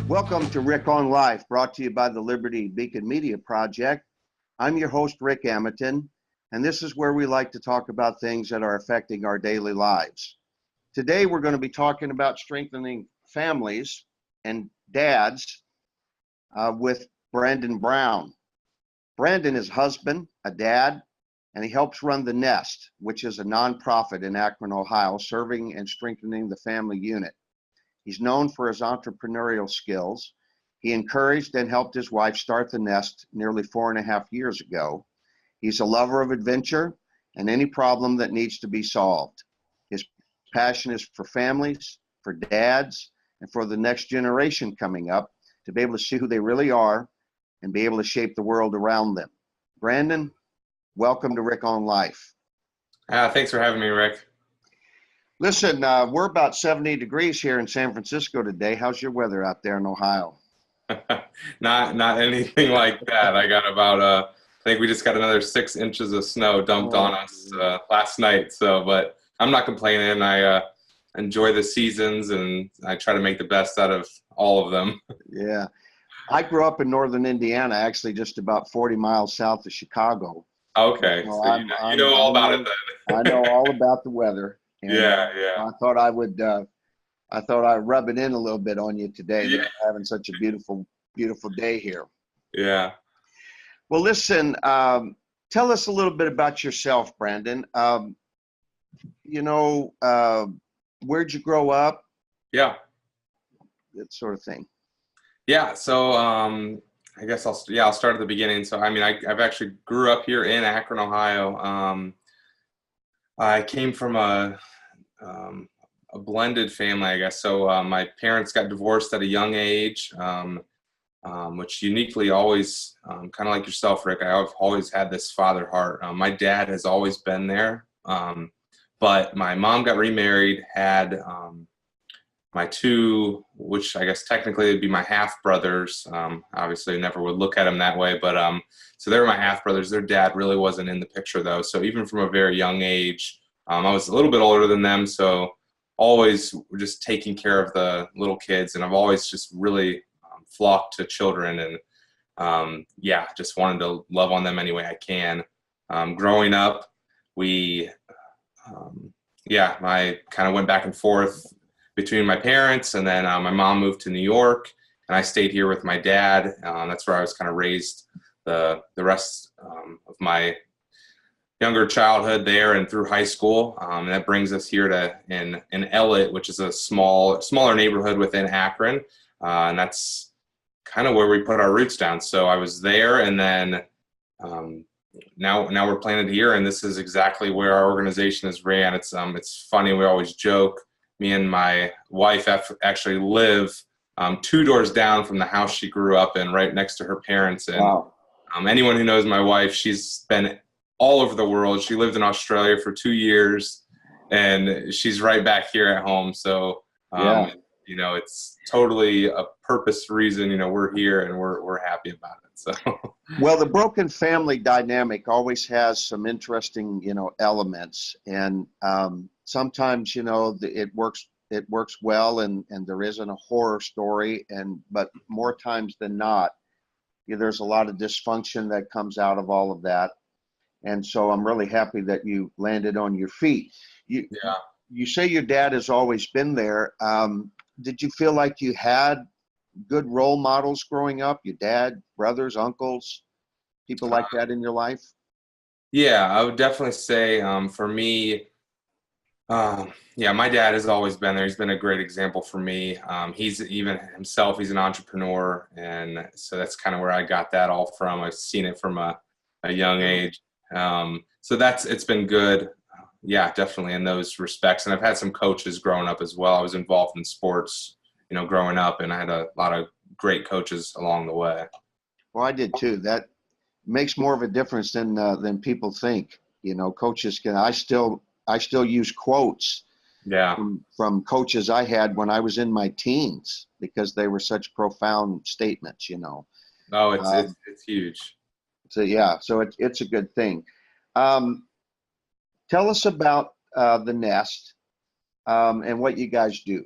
Welcome to Rick on Life, brought to you by the Liberty Beacon Media Project. I'm your host, Rick Amitin, and this is where we like to talk about things that are affecting our daily lives. Today, we're going to be talking about strengthening families and dads with Brandon Brown. Brandon is husband, a dad, and he helps run The Nest, which is a nonprofit in Akron, Ohio, serving and strengthening the family unit. He's known for his entrepreneurial skills. He encouraged and helped his wife start The Nest nearly 4.5 years ago. He's a lover of adventure and any problem that needs to be solved. His passion is for families, for dads, and for the next generation coming up to be able to see who they really are and be able to shape the world around them. Brandon, welcome to Rick on Life. Thanks for having me, Rick. Listen, we're about 70 degrees here in San Francisco today. How's your weather out there in Ohio? Not anything like that. I got about, I think we just got another 6 inches of snow dumped on us last night. So, but I'm not complaining. I enjoy the seasons and I try to make the best out of all of them. Yeah. I grew up in northern Indiana, actually just about 40 miles south of Chicago. Okay. So you know all about it then. I know all about the weather. And, yeah. I thought I'd rub it in a little bit on you today. Yeah. That we're having such a beautiful day here. Yeah. Well, listen, tell us a little bit about yourself, Brandon. Where'd you grow up? Yeah. That sort of thing. Yeah. So, I guess I'll start at the beginning. So, I mean, I've actually grew up here in Akron, Ohio. I came from a blended family, I guess. So my parents got divorced at a young age, which uniquely always, kind of like yourself, Rick, I've always had this father heart. My dad has always been there, but my mom got remarried, had my two, which I guess technically would be my half brothers. Obviously, I never would look at them that way, but so they were my half brothers. Their dad really wasn't in the picture though. So even from a very young age, I was a little bit older than them, so always just taking care of the little kids, and I've always just really flocked to children, and just wanted to love on them any way I can. Growing up, I kind of went back and forth between my parents, and then my mom moved to New York, and I stayed here with my dad. That's where I was kind of raised the rest of my younger childhood there and through high school. And that brings us here to in Ellet, which is a smaller neighborhood within Akron. And that's kind of where we put our roots down. So I was there, and then now we're planted here, and this is exactly where our organization is ran. It's funny, we always joke, me and my wife actually live 2 doors down from the house she grew up in, right next to her parents. And wow. Anyone who knows my wife, she's been all over the world. She lived in Australia for 2 years, and she's right back here at home. So, it's totally a purpose reason, we're here and we're happy about it. So, well, the broken family dynamic always has some interesting, elements, and sometimes, it works well, and there isn't a horror story, but more times than not, there's a lot of dysfunction that comes out of all of that. And so I'm really happy that you landed on your feet. You say your dad has always been there. Did you feel like you had good role models growing up? Your dad, brothers, uncles, people like that in your life? Yeah, I would definitely say for me, my dad has always been there. He's been a great example for me. He's an entrepreneur. And so that's kind of where I got that all from. I've seen it from a young age. So it's been good. Yeah, definitely in those respects. And I've had some coaches growing up as well. I was involved in sports, growing up, and I had a lot of great coaches along the way. Well, I did too. That makes more of a difference than people think. You know, coaches can. I still use quotes Yeah. from coaches I had when I was in my teens because they were such profound statements. You know. Oh, it's huge. So yeah, so it's a good thing. Um, Tell us about the Nest and what you guys do.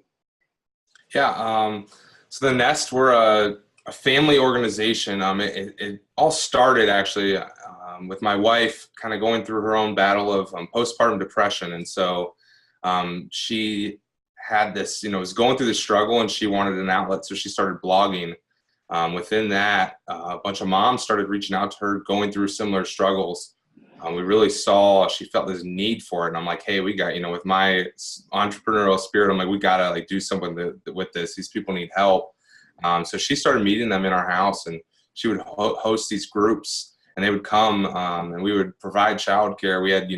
Yeah. So the Nest, we're a family organization. It all started actually with my wife kind of going through her own battle of postpartum depression. And so she had this, was going through the struggle and she wanted an outlet. So she started blogging. Within that, a bunch of moms started reaching out to her going through similar struggles. We really saw she felt this need for it. And I'm like, hey, we got, with my entrepreneurial spirit, I'm like, we got to like do something with this. These people need help. So she started meeting them in our house, and she would host these groups, and they would come and we would provide childcare. We had,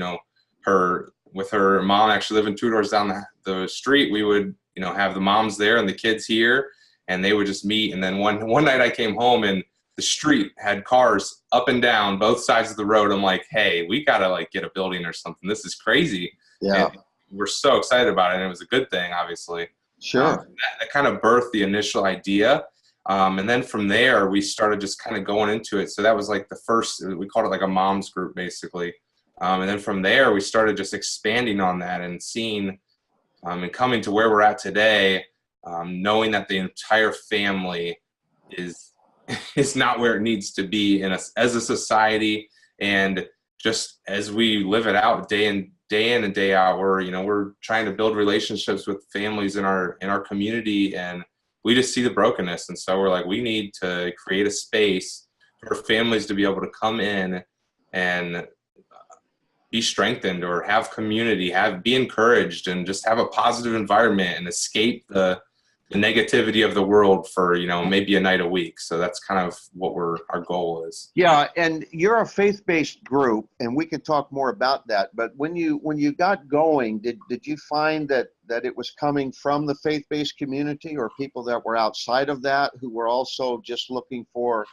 with her mom actually living 2 doors down the street, we would, have the moms there and the kids here, and they would just meet. And then one night I came home and the street had cars up and down both sides of the road. I'm like, hey, we got to like get a building or something. This is crazy. Yeah. And we're so excited about it. And it was a good thing, obviously. Sure. That kind of birthed the initial idea. And then from there, we started just kind of going into it. So that was like the first, we called it like a mom's group, basically. And then from there, we started just expanding on that and seeing and coming to where we're at today, knowing that the entire family is not where it needs to be as a society. And just as we live it out day in and day out, we're trying to build relationships with families in our community, and we just see the brokenness. And so we're like, we need to create a space for families to be able to come in and be strengthened or have community, be encouraged, and just have a positive environment and escape the negativity of the world for, maybe a night a week. So that's kind of what our goal is. Yeah, and you're a faith-based group, and we can talk more about that. But when you got going, did you find that it was coming from the faith-based community, or people that were outside of that who were also just looking for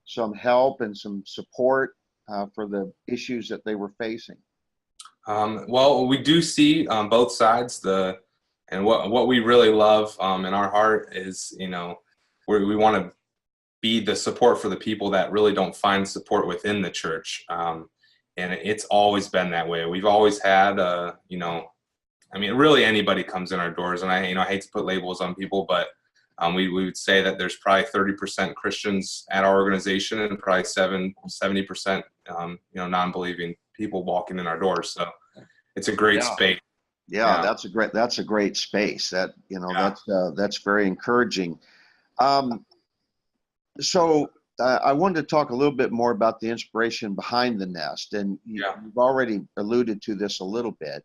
some help and some support for the issues that they were facing? Well, we do see both sides. And what we really love in our heart is, we want to be the support for the people that really don't find support within the church. And it's always been that way. We've always had, really anybody comes in our doors, and I hate to put labels on people, but we would say that there's probably 30% Christians at our organization and probably 70%, non-believing people walking in our doors. So it's a great space. Yeah, that's a great space. That that's very encouraging. So I wanted to talk a little bit more about the inspiration behind the Nest, and you've already alluded to this a little bit,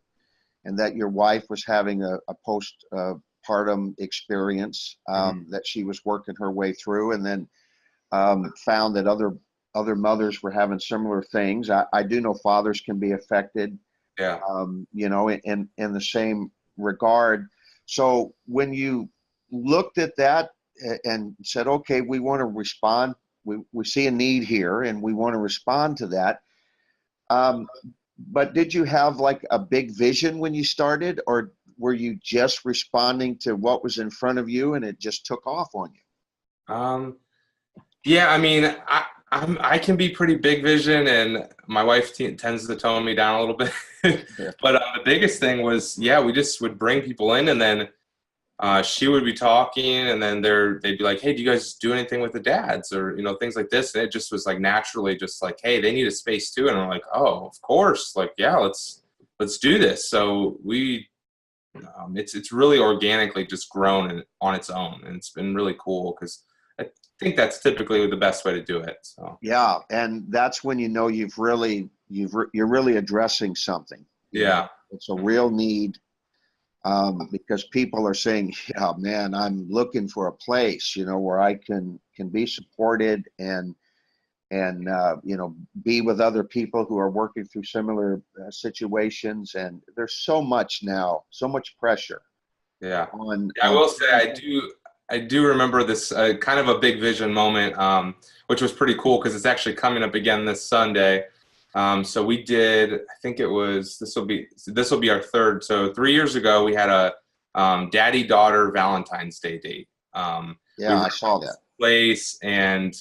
and that your wife was having a postpartum experience that she was working her way through, and then found that other mothers were having similar things. I do know fathers can be affected. Yeah. In the same regard. So when you looked at that and said, okay, we want to respond, we see a need here and we want to respond to that. But did you have like a big vision when you started, or were you just responding to what was in front of you and it just took off on you? Yeah, I can be pretty big vision, and my wife tends to tone me down a little bit. But the biggest thing was, we just would bring people in, and then she would be talking, and then they'd be like, hey, do you guys do anything with the dads, or things like this? And it just was like naturally just like, hey, they need a space too. And I'm like, oh, of course, like, yeah, let's do this. So we it's really organically just grown on its own, and it's been really cool because I think that's typically the best way to do it. So yeah, and that's when you're really addressing something. Yeah, it's a real need, because people are saying, yeah, man, I'm looking for a place, where I can be supported and be with other people who are working through similar situations. And there's so much now, so much pressure. Yeah. I will say I do remember this kind of a big vision moment, which was pretty cool because it's actually coming up again this Sunday. So we did, I think it was, this will be our third. So 3 years ago, we had a daddy-daughter Valentine's Day date. Yeah, I saw that. Place, and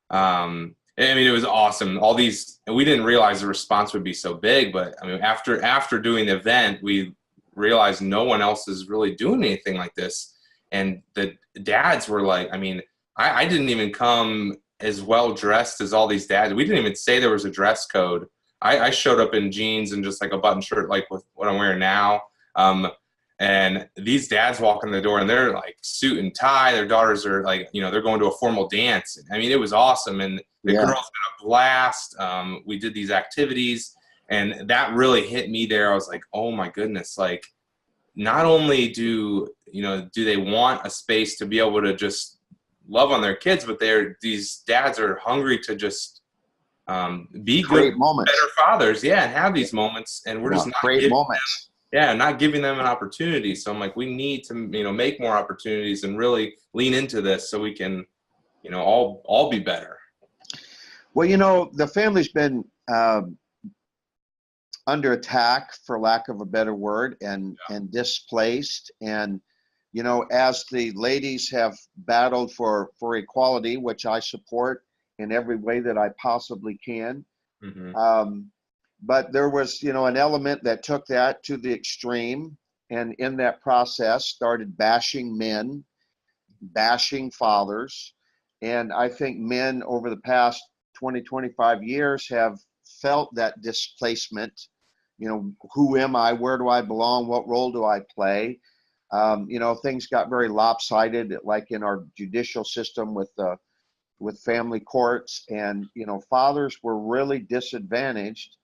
I mean, it was awesome. All these, and we didn't realize the response would be so big, but I mean, after doing the event, we realized no one else is really doing anything like this. And the dads were like, I mean, I didn't even come as well dressed as all these dads. We didn't even say there was a dress code. I showed up in jeans and just like a button shirt, like with what I'm wearing now. And these dads walk in the door and they're like suit and tie. Their daughters are like, you know, they're going to a formal dance. I mean, it was awesome. And the girls had a blast. We did these activities, and that really hit me there. I was like, oh my goodness, like, not only do they want a space to be able to just love on their kids, but these dads are hungry to just be Great good, moments. better fathers, yeah, and have these moments, and we're just not great giving moments. not giving them an opportunity. So I'm like, we need to make more opportunities and really lean into this so we can all be better. Well, the family's been under attack, for lack of a better word, and displaced. And as the ladies have battled for equality, which I support in every way that I possibly can, but there was an element that took that to the extreme, and in that process started bashing men, bashing fathers. And I think men over the past 20-25 years have felt that displacement. Who am I? Where do I belong? What role do I play? Things got very lopsided, like in our judicial system with family courts, and fathers were really disadvantaged,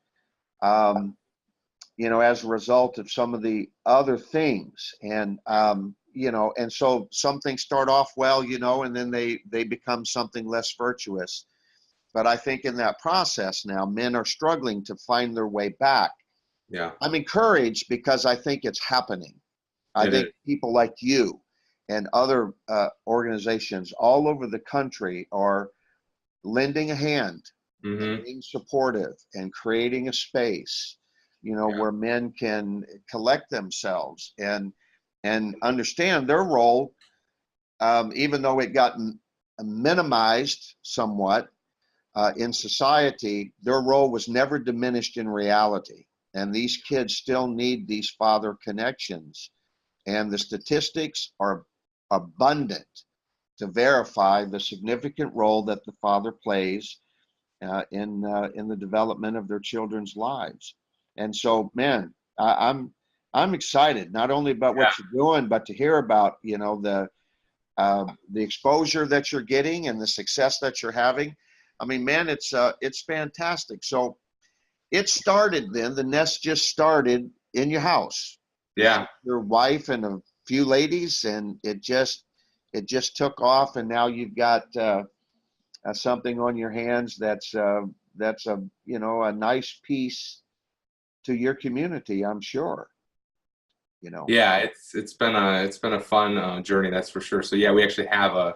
as a result of some of the other things. And and so some things start off well, and then they become something less virtuous. But I think in that process now, men are struggling to find their way back. Yeah. I'm encouraged because I think it's happening. I think people like you and other organizations all over the country are lending a hand, and being supportive, and creating a space, where men can collect themselves and understand their role, even though it got minimized somewhat in society. Their role was never diminished in reality. And these kids still need these father connections. And the statistics are abundant to verify the significant role that the father plays in the development of their children's lives. And so, man, I'm excited not only about what you're doing, but to hear about the exposure that you're getting and the success that you're having. I mean, man, it's fantastic. So it started then. The nest just started in your house. Yeah. Your wife and a few ladies, and it just took off, and now you've got something on your hands that's a nice piece to your community, I'm sure. Yeah, it's been a fun journey, that's for sure. So yeah, we actually have a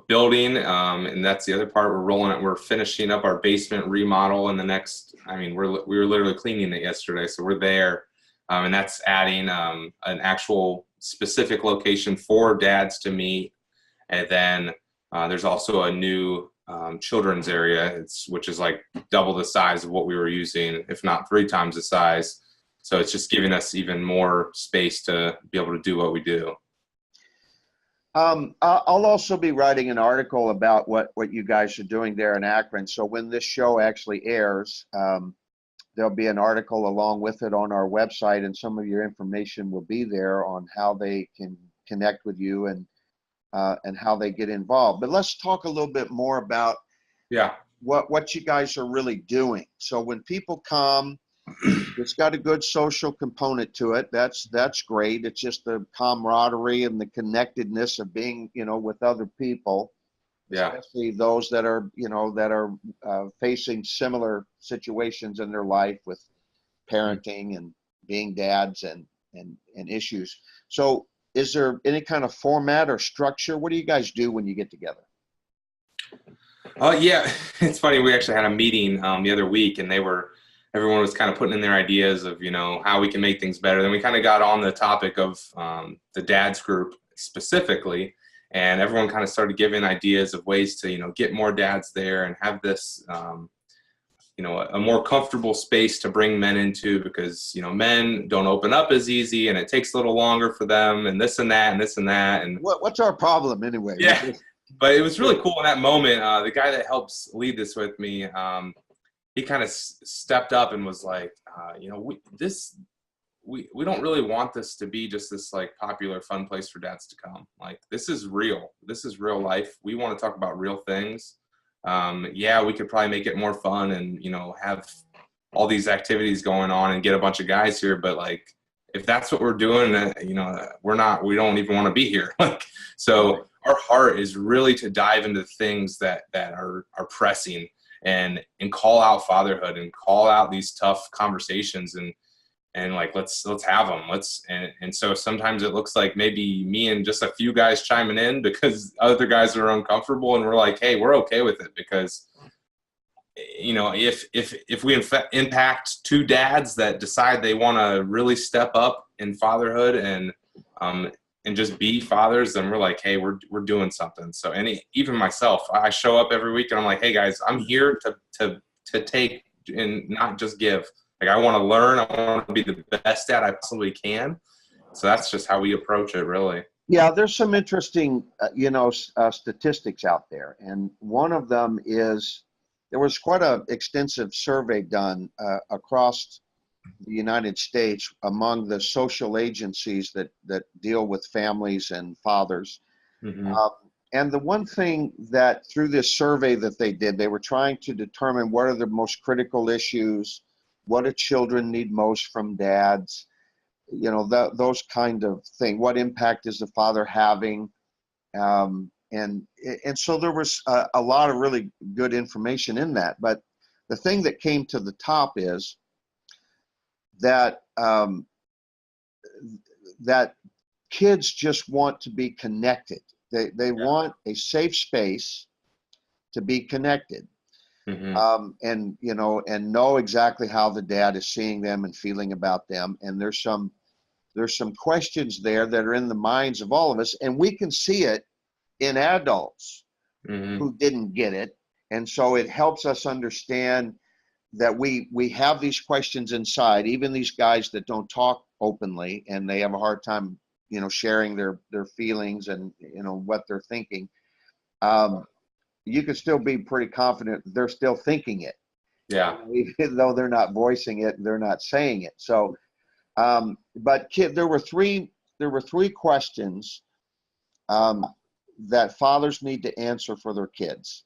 building, and that's the other part. We're finishing up our basement remodel in the next. I mean, we were literally cleaning it yesterday, so we're there, and that's adding an actual specific location for dads to meet, and then there's also a new children's area, which is like double the size of what we were using, if not 3 times the size. So it's just giving us even more space to be able to do what we do. I'll also be writing an article about what you guys are doing there in Akron. So when this show actually airs, there'll be an article along with it on our website, and some of your information will be there on how they can connect with you and how they get involved. But let's talk a little bit more about what you guys are really doing. So when people come, it's got a good social component to it. That's great. It's just the camaraderie and the connectedness of being, with other people, especially those that are, facing similar situations in their life with parenting and being dads and issues. So is there any kind of format or structure? What do you guys do when you get together? Yeah, it's funny. We actually had a meeting the other week, and everyone was kind of putting in their ideas of, how we can make things better. Then we kind of got on the topic of the dads group specifically, and everyone kind of started giving ideas of ways to, get more dads there and have this, a more comfortable space to bring men into, because, men don't open up as easy, and it takes a little longer for them, and this and that and this and that. And what's our problem anyway? Yeah. But it was really cool in that moment. The guy that helps lead this with me, he kind of stepped up and was like, we don't really want this to be just this like popular fun place for dads to come. Like, this is real. This is real life. We want to talk about real things. Yeah, we could probably make it more fun and, have all these activities going on and get a bunch of guys here. But like, if that's what we're doing, we don't even want to be here. So our heart is really to dive into things that are pressing and call out fatherhood and call out these tough conversations and like, let's have them. And so sometimes it looks like maybe me and just a few guys chiming in because other guys are uncomfortable, and we're like, hey, we're okay with it, because if we impact two dads that decide they want to really step up in fatherhood and just be fathers, then we're like, hey, we're doing something. So, even myself, I show up every week and I'm like, hey guys, I'm here to take and not just give. Like, I want to learn. I want to be the best dad I possibly can. So that's just how we approach it, really. Yeah, there's some interesting, statistics out there, and one of them is there was quite an extensive survey done across the United States among the social agencies that deal with families and fathers. Mm-hmm. And the one thing that through this survey that they did, they were trying to determine what are the most critical issues, what do children need most from dads, those kind of thing. What impact is the father having? And so there was a lot of really good information in that. But the thing that came to the top is that that kids just want to be connected. They want a safe space to be connected. Mm-hmm. And know exactly how the dad is seeing them and feeling about them. And there's some questions there that are in the minds of all of us, and we can see it in adults Mm-hmm. who didn't get it. And so it helps us understand that we have these questions inside, even these guys that don't talk openly and they have a hard time, sharing their feelings and, what they're thinking. You could still be pretty confident they're still thinking it. Yeah. Even though they're not voicing it, they're not saying it. So, but there were three questions that fathers need to answer for their kids.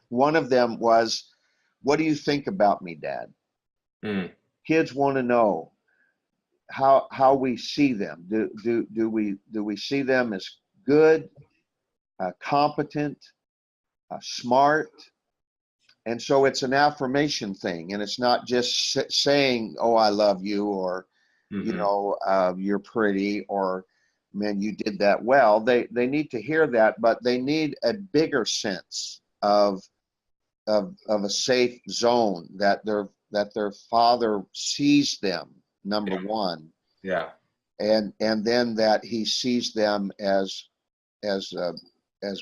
One of them was, what do you think about me, Dad? Kids want to know how we see them. Do we see them as good, competent, smart? And so it's an affirmation thing, and it's not just saying, oh, I love you, or you're pretty, or man, you did that well. They need to hear that, but they need a bigger sense of a safe zone, that their father sees them, number one. Yeah. And then that he sees them as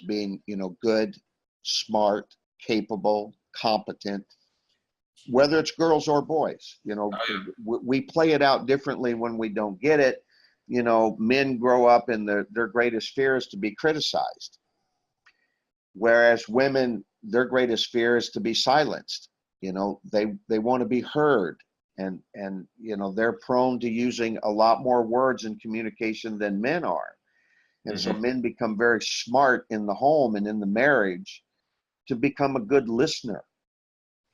being, good, smart, capable, competent, whether it's girls or boys. We play it out differently when we don't get it. Men grow up and their greatest fear is to be criticized, whereas women, their greatest fear is to be silenced. They want to be heard, and they're prone to using a lot more words in communication than men are. And so men become very smart in the home and in the marriage to become a good listener.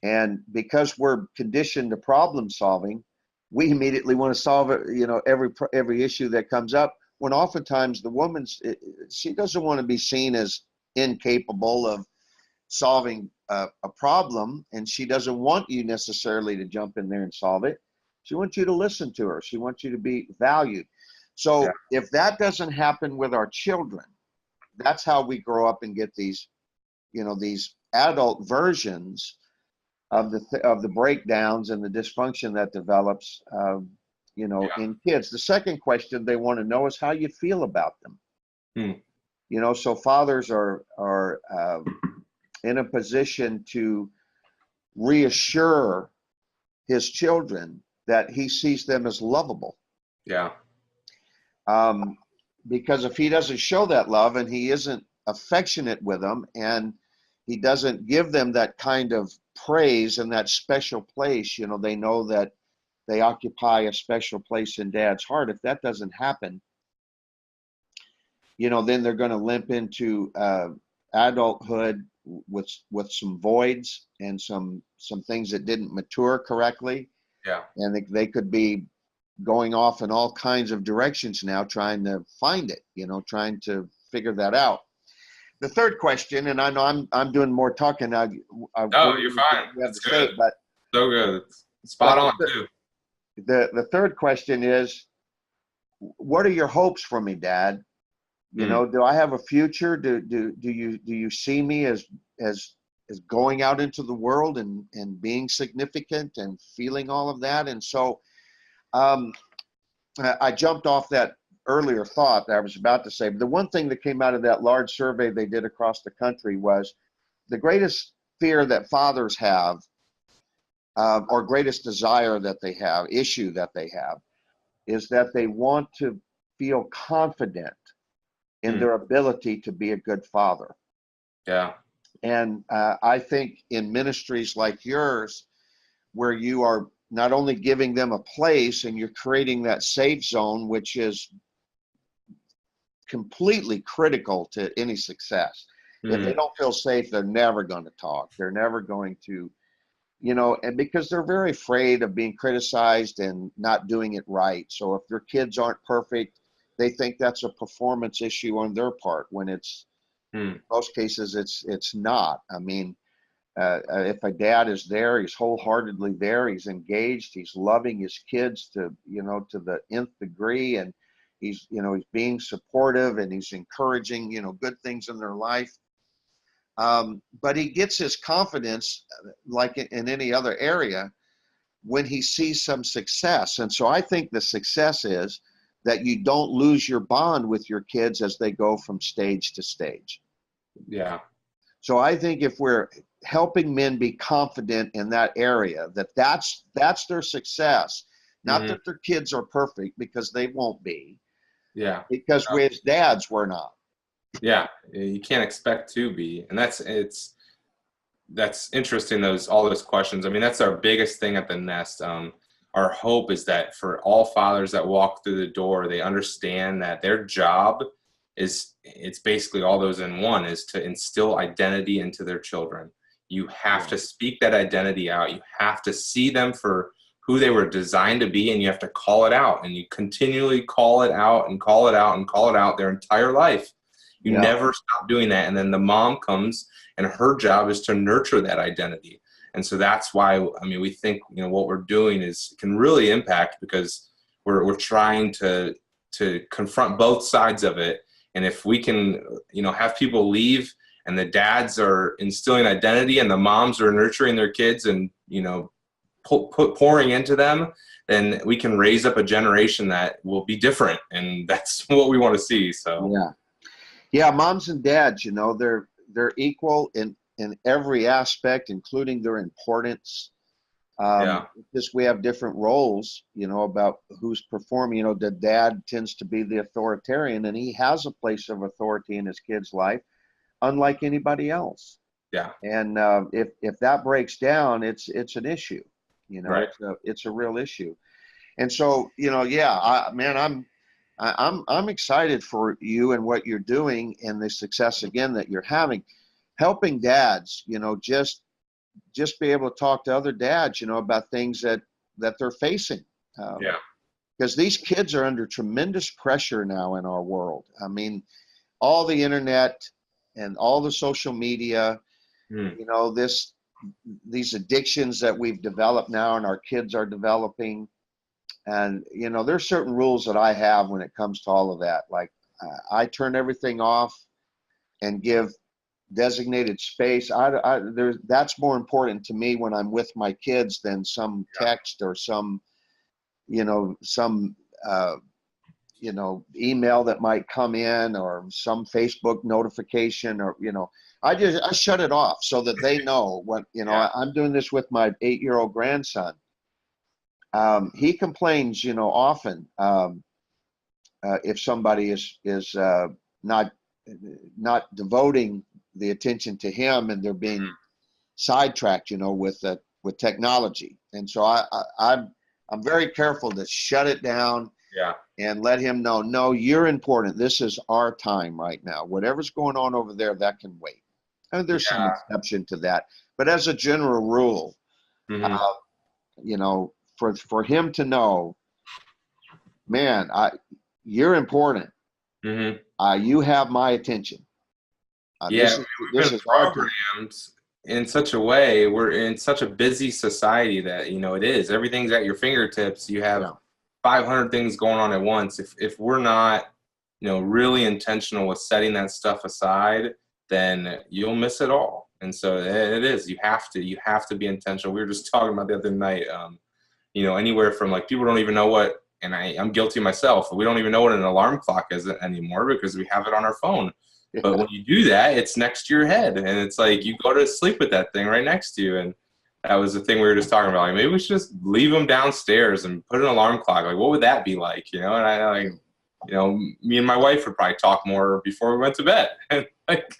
And because we're conditioned to problem solving, we immediately want to solve it, every issue that comes up, when oftentimes the woman, she doesn't want to be seen as incapable of solving a problem, and she doesn't want you necessarily to jump in there and solve it. She wants you to listen to her. She wants you to be valued. So Yeah. if that doesn't happen with our children, that's how we grow up and get these, these adult versions of the breakdowns and the dysfunction that develops, Yeah. in kids. The second question they want to know is how you feel about them. Hmm. So fathers are in a position to reassure his children that he sees them as lovable. Yeah. Because if he doesn't show that love and he isn't affectionate with them and he doesn't give them that kind of praise and that special place, they know that they occupy a special place in dad's heart. If that doesn't happen, then they're going to limp into adulthood with some voids and some things that didn't mature correctly. Yeah. And they could be going off in all kinds of directions now, trying to find it, trying to figure that out. The third question, and I know I'm doing more talking now. No, you're fine. That's good. But so good. Spot on too. The third question is, what are your hopes for me, Dad? Do I have a future? Do you see me as going out into the world and being significant and feeling all of that? And so I jumped off that earlier thought that I was about to say. But the one thing that came out of that large survey they did across the country was the greatest fear that fathers have, or greatest desire that they have, issue that they have, is that they want to feel confident in their ability to be a good father. Yeah. And I think in ministries like yours, where you are not only giving them a place and you're creating that safe zone, which is completely critical to any success. If they don't feel safe, they're never going to talk. They're never going to, and because they're very afraid of being criticized and not doing it right. So if their kids aren't perfect, they think that's a performance issue on their part, when it's most cases it's not. I mean, if a dad is there, he's wholeheartedly there, he's engaged, he's loving his kids to the nth degree, and he's being supportive and he's encouraging good things in their life. But he gets his confidence, like in any other area, when he sees some success. And so I think the success is that you don't lose your bond with your kids as they go from stage to stage. Yeah. So I think if we're helping men be confident in that area, that's their success. Not that their kids are perfect, because they won't be. Yeah. Because we as dads, we're not. Yeah. You can't expect to be. And that's interesting, all those questions. I mean, that's our biggest thing at the Nest. Our hope is that for all fathers that walk through the door, they understand that their job it's basically all those in one, is to instill identity into their children. You have to speak that identity out. You have to see them for who they were designed to be, and you have to call it out, and you continually call it out and call it out and call it out their entire life. You never stop doing that. And then the mom comes, and her job is to nurture that identity. And so that's why, I mean, we think, what we're doing can really impact, because we're trying to confront both sides of it. And if we can, have people leave, and the dads are instilling identity and the moms are nurturing their kids and, pouring into them, then we can raise up a generation that will be different. And that's what we want to see. So yeah, moms and dads, they're equal in every aspect, including their importance. Just we have different roles, about who's performing. The dad tends to be the authoritarian, and he has a place of authority in his kid's life, unlike anybody else. Yeah. And if that breaks down, it's an issue. Right. It's a real issue. And so, I'm excited for you and what you're doing, and the success again that you're having, helping dads, just be able to talk to other dads, about things that they're facing. Because these kids are under tremendous pressure now in our world. I mean, all the internet and all the social media, these addictions that we've developed now and our kids are developing, And, you know, there's certain rules that I have when it comes to all of that. Like I turn everything off and give designated space. That's more important to me when I'm with my kids than some text or some, you know, you know, email that might come in or some Facebook notification or, you know, I shut it off so that they know what, you know, I'm doing this with my 8-year-old grandson. He complains, you know, often if somebody is not devoting the attention to him and they're being sidetracked, you know, with technology. And so I'm very careful to shut it down. Yeah. And let him know, no, you're important. This is our time right now. Whatever's going on over there, that can wait. And there's some exception to that, but as a general rule, you know, for him to know, man, you're important. You have my attention. We've been programmed in such a way. We're in such a busy society that, you know, everything's at your fingertips. You have 500 things going on at once. If we're not, you know, really intentional with setting that stuff aside, then you'll miss it all. And so it is. You have to be intentional. We were just talking about the other night. You know, anywhere from like people don't even know what, and I'm guilty myself. We don't even know what an alarm clock is anymore because we have it on our phone. But when you do that, it's next to your head, and it's like you go to sleep with that thing right next to you. And that was the thing we were just talking about. Like maybe we should just leave them downstairs and put an alarm clock. Like what would that be like? You know, and I like, you know, me and my wife would probably talk more before we went to bed. And like,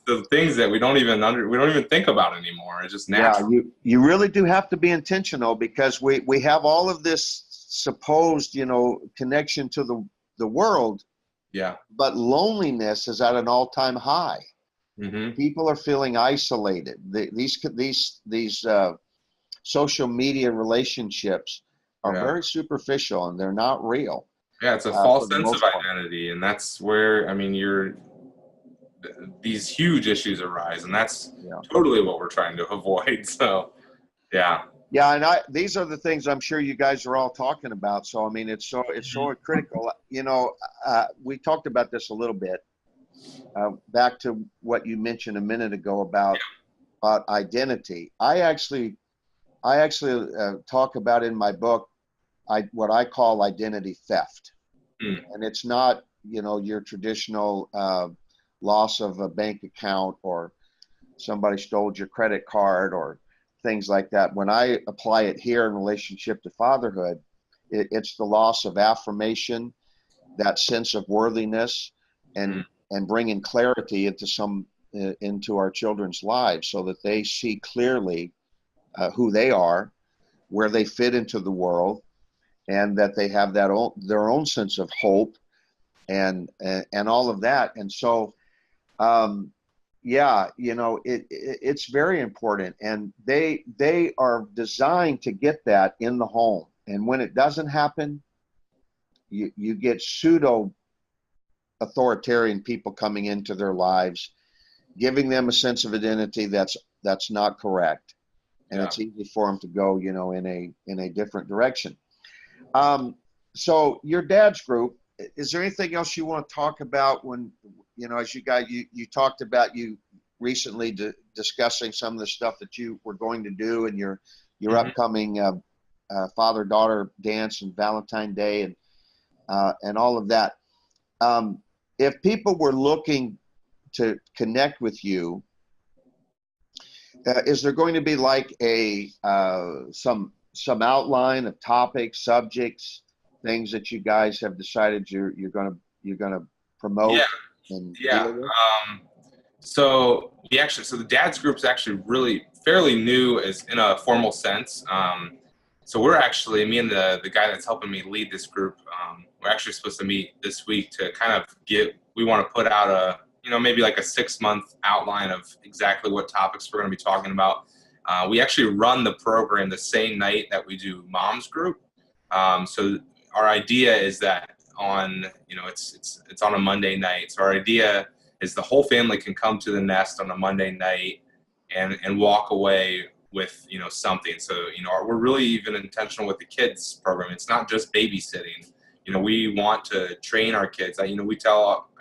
the things that we don't even think about anymore. It's just natural. Yeah, you really do have to be intentional because we have all of this supposed, you know, connection to the world. Yeah. But loneliness is at an all-time high. People are feeling isolated. These social media relationships are very superficial and they're not real. Yeah, it's a false sense of identity, and that's where, I mean, these huge issues arise, and that's totally what we're trying to avoid. So, yeah. Yeah, and these are the things I'm sure you guys are all talking about. So, I mean, it's so critical. You know, we talked about this a little bit. Back to what you mentioned a minute ago about identity. I actually talk about in my book what I call identity theft, and it's not, you know, your traditional loss of a bank account or somebody stole your credit card or things like that. When I apply it here in relationship to fatherhood, it's the loss of affirmation, that sense of worthiness, and bringing clarity into our children's lives so that they see clearly who they are, where they fit into the world, and that they have their own sense of hope and all of that. And so, yeah, you know, it's very important, and they are designed to get that in the home. And when it doesn't happen, you get pseudo authoritarian people coming into their lives, giving them a sense of identity that's not correct, and it's easy for them to go, you know, in a different direction. So your dad's group, is there anything else you want to talk about when, you know, as you guys, you talked about you recently discussing some of the stuff that you were going to do in your upcoming father-daughter dance and Valentine's Day and all of that. If people were looking to connect with you, is there going to be like some outline of topics, subjects, things that you guys have decided you're gonna promote? So the dad's group is actually really fairly new as in a formal sense. So we're actually, me and the guy that's helping me lead this group, we're actually supposed to meet this week to kind of we want to put out maybe like a 6-month outline of exactly what topics we're going to be talking about. We actually run the program the same night that we do mom's group. So our idea is that it's on a Monday night. So our idea is the whole family can come to the nest on a Monday night and walk away with, something. So, we're really even intentional with the kids program. It's not just babysitting. We want to train our kids. I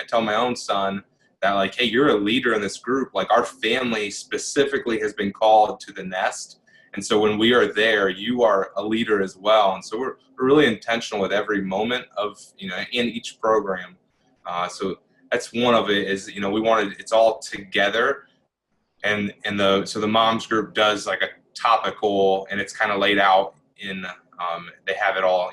tell my own son that, like, hey, you're a leader in this group. Like, our family specifically has been called to the nest. And so when we are there, you are a leader as well. And so we're really intentional with every moment of, in each program. So that's one of it is, we wanted, it's all together. And so the moms group does like a topical, and it's kind of laid out in, they have it all,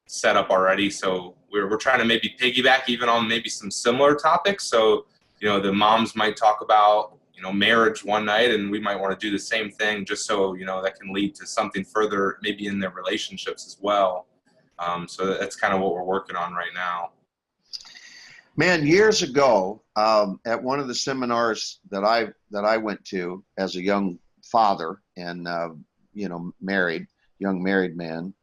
set up already. So we're trying to maybe piggyback even on maybe some similar topics. So, the moms might talk about, marriage one night, and we might want to do the same thing, just so, that can lead to something further, maybe in their relationships as well. So that's kind of what we're working on right now. Man, years ago, at one of the seminars that I went to as a young father and, young married man,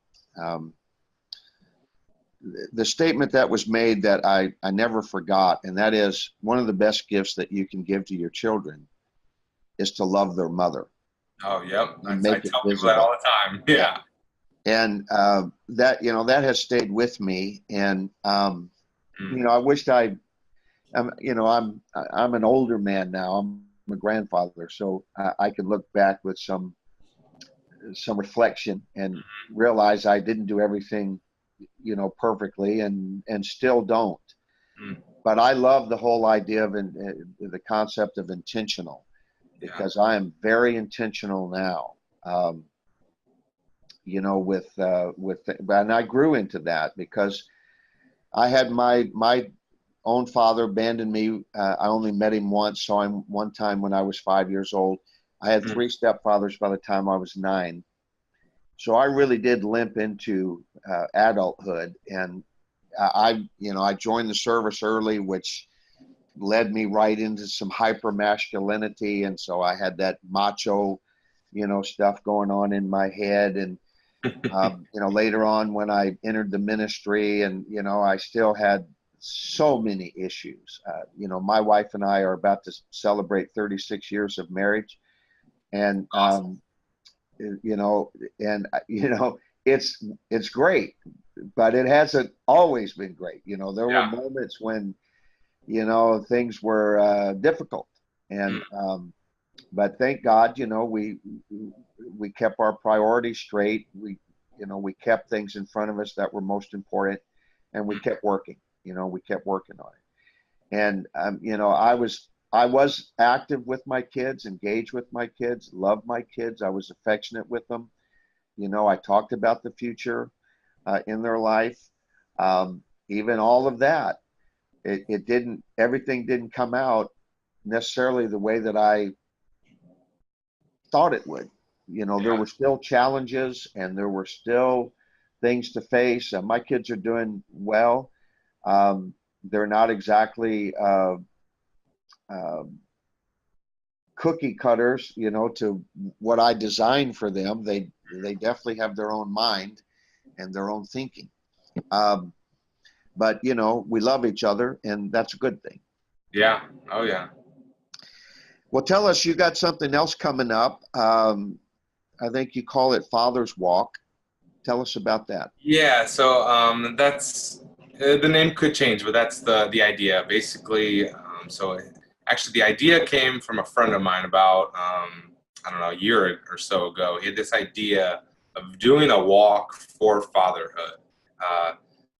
the statement that was made that I never forgot, and that is, one of the best gifts that you can give to your children is to love their mother. Oh, yep. I Make tell people that all the time. Yeah. And that has stayed with me. And, I wished I'm an older man now. I'm a grandfather, so I can look back with some reflection and realize I didn't do everything, perfectly, and still don't. But I love the whole idea of the concept of intentional, because I am very intentional now. And I grew into that because I had my own father abandoned me. I only met him once, saw him one time when I was 5 years old. I had 3 stepfathers by the time I was 9. So I really did limp into adulthood, and I joined the service early, which led me right into some hyper masculinity, and so I had that macho, stuff going on in my head, and later on when I entered the ministry, and I still had so many issues. My wife and I are about to celebrate 36 years of marriage, and awesome. It's great, but it hasn't always been great. There were moments when, things were difficult, and but thank God, we kept our priorities straight. We kept things in front of us that were most important, and we kept working. We kept working on it. And I was active with my kids, engaged with my kids, loved my kids. I was affectionate with them. I talked about the future in their life. Even all of that, everything didn't come out necessarily the way that I thought it would. There were still challenges, and there were still things to face. My kids are doing well. They're not exactly cookie cutters, to what I designed for them. They definitely have their own mind and their own thinking. But we love each other, and that's a good thing. Yeah. Oh yeah. Well, tell us, you got something else coming up. I think you call it Father's Walk. Tell us about that. Yeah. So that's the name could change, but that's the idea. Basically, so actually the idea came from a friend of mine about I don't know, a year or so ago. He had this idea of doing a walk for fatherhood.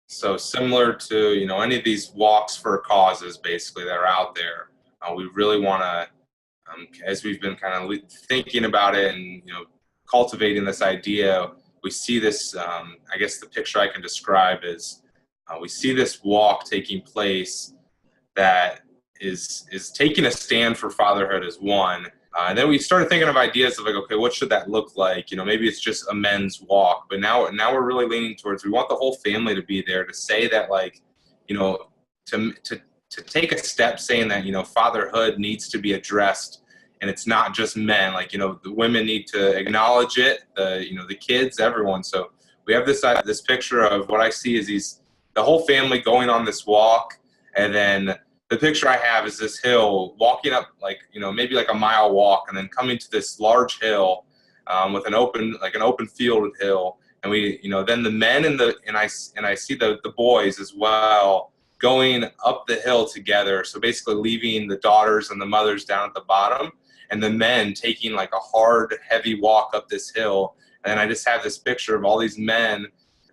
So similar to any of these walks for causes, basically, that are out there. We really want to, as we've been kind of thinking about it and cultivating this idea, we see this. I guess the picture I can describe is we see this walk taking place that is taking a stand for fatherhood as one. And then we started thinking of ideas of like, okay, what should that look like? Maybe it's just a men's walk, but now we're really leaning towards, we want the whole family to be there to say that, like, to take a step saying that, fatherhood needs to be addressed, and it's not just men. Like, the women need to acknowledge it, the kids, everyone. So we have this picture of what I see is the whole family going on this walk, and then the picture I have is this hill, walking up, like, maybe like a mile walk, and then coming to this large hill with an open field hill. And we, then the men and I see the boys as well going up the hill together. So basically leaving the daughters and the mothers down at the bottom, and the men taking like a hard, heavy walk up this hill. And I just have this picture of all these men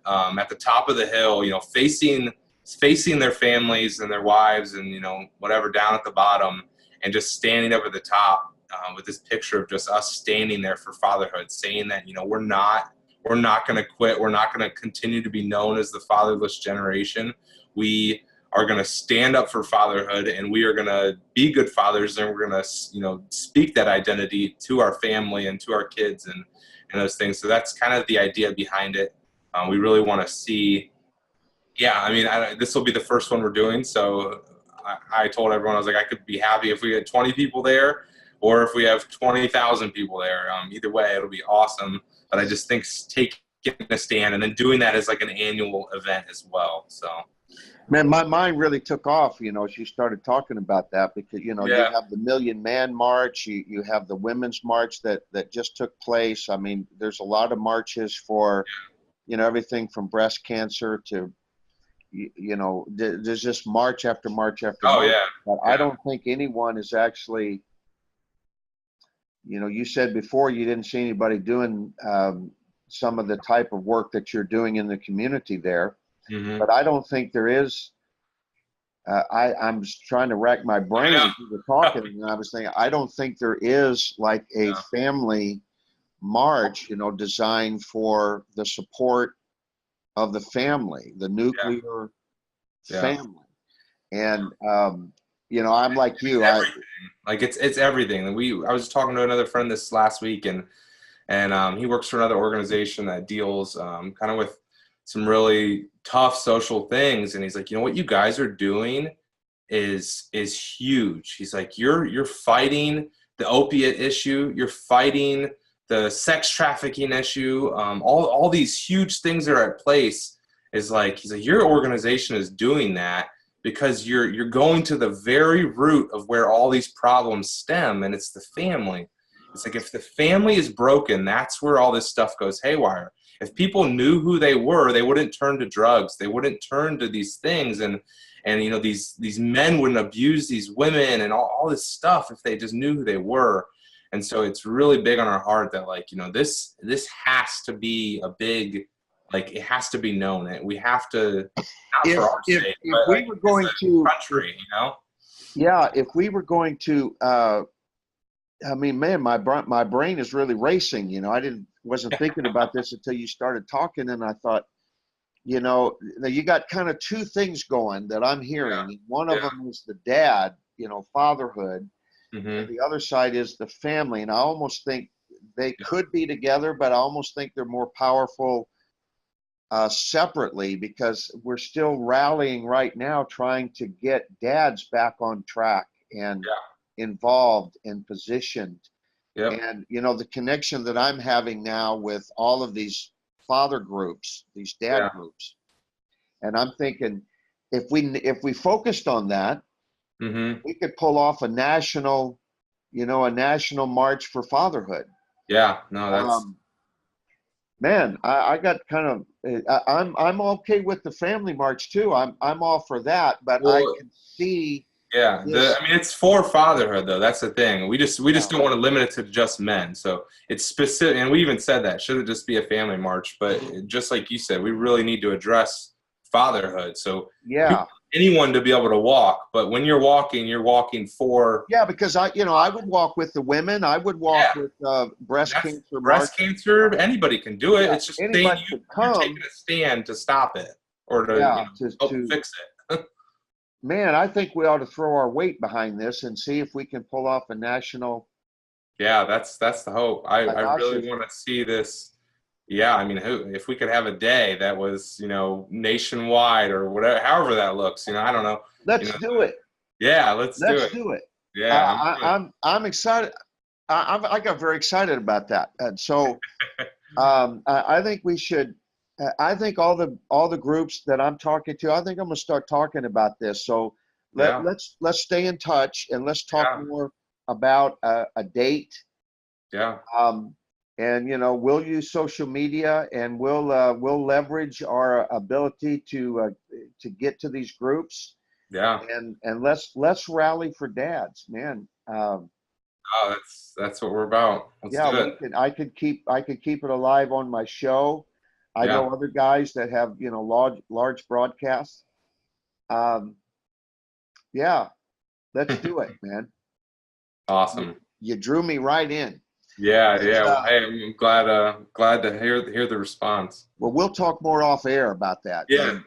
at the top of the hill, facing their families and their wives and, whatever down at the bottom, and just standing up at the top with this picture of just us standing there for fatherhood, saying that, we're not going to quit. We're not going to continue to be known as the fatherless generation. We are going to stand up for fatherhood, and we are going to be good fathers, and we're going to, speak that identity to our family and to our kids and those things. So that's kind of the idea behind it. We really want to see, this will be the first one we're doing. So I told everyone, I was like, I could be happy if we had 20 people there or if we have 20,000 people there. Either way, it'll be awesome. But I just think taking a stand and then doing that as like an annual event as well. So. Man, my mind really took off, as you started talking about that, because, you have the Million Man March, you have the Women's March that just took place. I mean, there's a lot of marches for, everything from breast cancer to, there's just march after march after march. Yeah. But I don't think anyone is actually, you said before you didn't see anybody doing some of the type of work that you're doing in the community there. Mm-hmm. But I don't think there is. I'm just trying to rack my brain as you were talking, and I was thinking, I don't think there is like a family march, designed for the support of the family, the nuclear family. And I'm like you. It's everything. I was talking to another friend this last week, and he works for another organization that deals kind of with some really tough social things, and he's like, what you guys are doing is huge. He's like, you're fighting the opiate issue, you're fighting the sex trafficking issue, all these huge things that are at place. He's like, your organization is doing that because you're going to the very root of where all these problems stem, and it's the family. It's like, if the family is broken, that's where all this stuff goes haywire. If people knew who they were, they wouldn't turn to drugs. They wouldn't turn to these things, and these men wouldn't abuse these women and all this stuff if they just knew who they were. And so it's really big on our heart that this has to be a big, it has to be known. And we have to, not for our sake, but we were going to country, Yeah, if we were going to. I mean, man, my brain is really racing. I wasn't thinking about this until you started talking, and I thought, you got kind of two things going that I'm hearing. Yeah. One of them is the dad, fatherhood, mm-hmm. and the other side is the family. And I almost think they could be together, but I almost think they're more powerful separately, because we're still rallying right now, trying to get dads back on track and involved and positioned. Yep. And the connection that I'm having now with all of these father groups, these dad groups, and I'm thinking, if we focused on that, mm-hmm. we could pull off a national march for fatherhood. Yeah, no, that's man, I got kind of I'm okay with the family march too. I'm all for that, but I can see. Yeah, it's for fatherhood though. That's the thing. We just don't want to limit it to just men. So it's specific, and we even said that should it just be a family march. But just like you said, we really need to address fatherhood. So anyone to be able to walk, but when you're walking for. Yeah, because I would walk with the women. I would walk with breast cancer. Breast cancer, anybody can do it. It's just you're taking a stand to stop it or to fix it. Man, I think we ought to throw our weight behind this and see if we can pull off a national. Yeah, that's the hope. I really want to see this. Yeah, I mean, if we could have a day that was, nationwide or whatever, however that looks, I don't know. Let's do it. Yeah, let's do it. Yeah, I'm excited. I got very excited about that, and so I think we should. I think all the groups that I'm talking to, I think I'm gonna start talking about this. So let's stay in touch and let's talk more about a date. Yeah. And we'll use social media, and we'll leverage our ability to get to these groups, Yeah. and let's rally for dads, man. Oh, that's what we're about. Let's Yeah, do it. I could keep it alive on my show. I Yeah. know other guys that have large broadcasts. Um, yeah, let's do it, man. Awesome. You drew me right in. Yeah, yeah. Well, hey, I'm glad to hear the response. Well, we'll talk more off air about that, Yeah.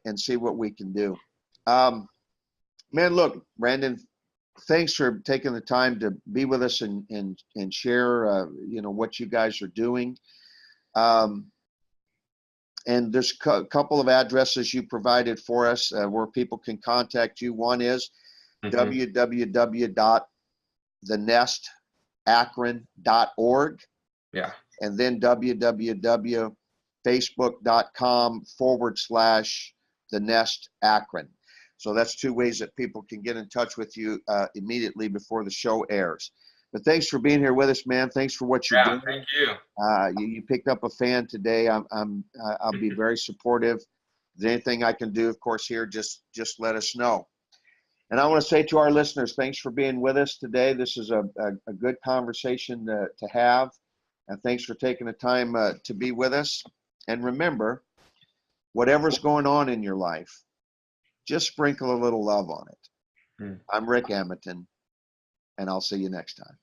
and see what we can do. Man, look, Brandon, thanks for taking the time to be with us and share, what you guys are doing. And there's a couple of addresses you provided for us where people can contact you. One is www.thenestakron.org, Yeah. and then www.facebook.com/thenest-akron. So that's two ways that people can get in touch with you immediately before the show airs. But thanks for being here with us, man. Thanks for what you're doing. Thank you. You picked up a fan today. I'll be very supportive. If there's anything I can do, of course, here, just let us know. And I want to say to our listeners, thanks for being with us today. This is a good conversation to have. And thanks for taking the time to be with us. And remember, whatever's going on in your life, just sprinkle a little love on it. I'm Rick Amitin, and I'll see you next time.